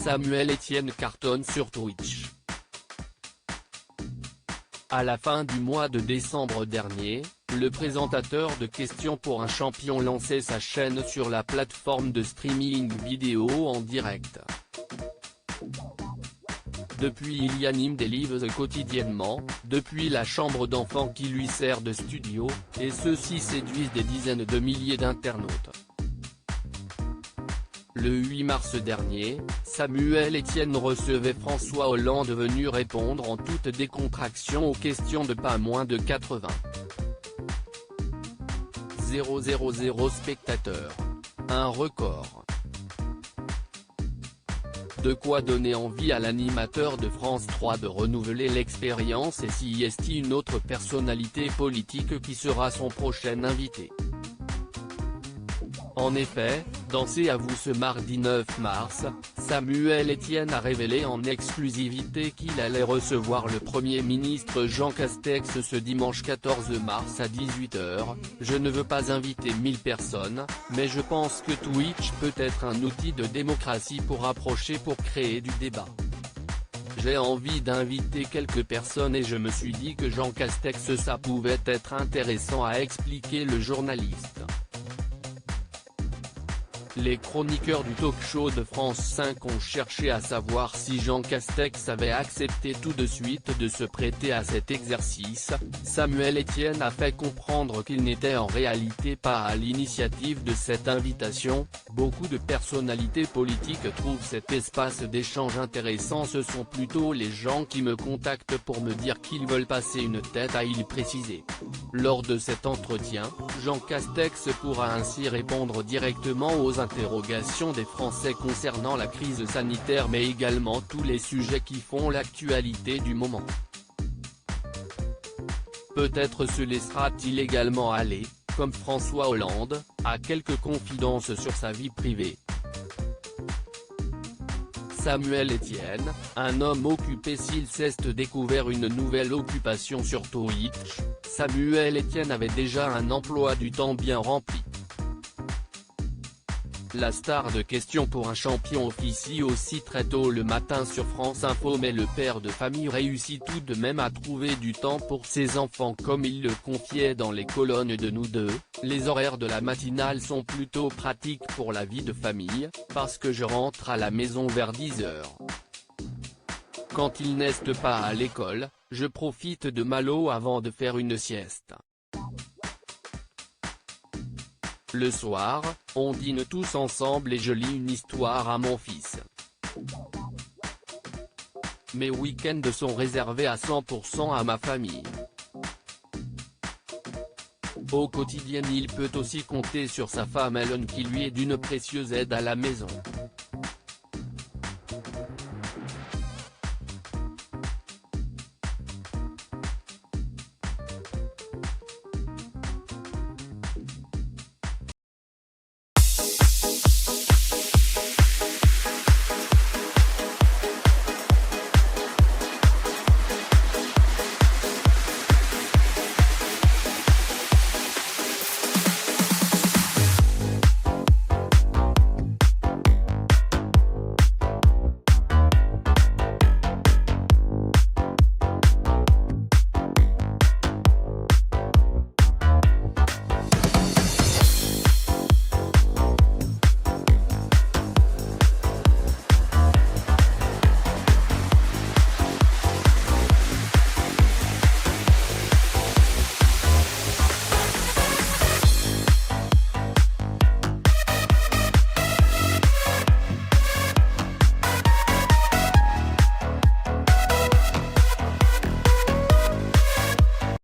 Samuel Etienne cartonne sur Twitch. À la fin du mois de décembre dernier, le présentateur de Questions pour un champion lançait sa chaîne sur la plateforme de streaming vidéo en direct. Depuis il y anime des lives quotidiennement, depuis la chambre d'enfant qui lui sert de studio, et ceux-ci séduisent des dizaines de milliers d'internautes. Le 8 mars dernier, Samuel Etienne recevait François Hollande venu répondre en toute décontraction aux questions de pas moins de 80 000 spectateurs. Un record. De quoi donner envie à l'animateur de France 3 de renouveler l'expérience et s'y est une autre personnalité politique qui sera son prochain invité. En effet, dans C'est à vous ce mardi 9 mars, Samuel Etienne a révélé en exclusivité qu'il allait recevoir le Premier ministre Jean Castex ce dimanche 14 mars à 18 h. Je ne veux pas inviter 1000 personnes, mais je pense que Twitch peut être un outil de démocratie pour rapprocher, pour créer du débat. J'ai envie d'inviter quelques personnes et je me suis dit que Jean Castex ça pouvait être intéressant, à expliquer le journaliste. Les chroniqueurs du talk-show de France 5 ont cherché à savoir si Jean Castex avait accepté tout de suite de se prêter à cet exercice. Samuel Etienne a fait comprendre qu'il n'était en réalité pas à l'initiative de cette invitation. Beaucoup de personnalités politiques trouvent cet espace d'échange intéressant. Ce sont plutôt les gens qui me contactent pour me dire qu'ils veulent passer une tête, a-t-il précisé. Lors de cet entretien, Jean Castex pourra ainsi répondre directement aux interrogations des Français concernant la crise sanitaire, mais également tous les sujets qui font l'actualité du moment. Peut-être se laissera-t-il également aller, comme François Hollande, à quelques confidences sur sa vie privée. Samuel Etienne, un homme occupé. S'il s'est découvert une nouvelle occupation sur Twitch, Samuel Etienne avait déjà un emploi du temps bien rempli. La star de Questions pour un champion officie aussi très tôt le matin sur France Info, mais le père de famille réussit tout de même à trouver du temps pour ses enfants, comme il le confiait dans les colonnes de Nous Deux. Les horaires de la matinale sont plutôt pratiques pour la vie de famille, parce que je rentre à la maison vers 10 h. Quand ils n'est pas à l'école, je profite de Malo avant de faire une sieste. Le soir, on dîne tous ensemble et je lis une histoire à mon fils. Mes week-ends sont réservés à 100% à ma famille. Au quotidien, il peut aussi compter sur sa femme Hélène qui lui est d'une précieuse aide à la maison.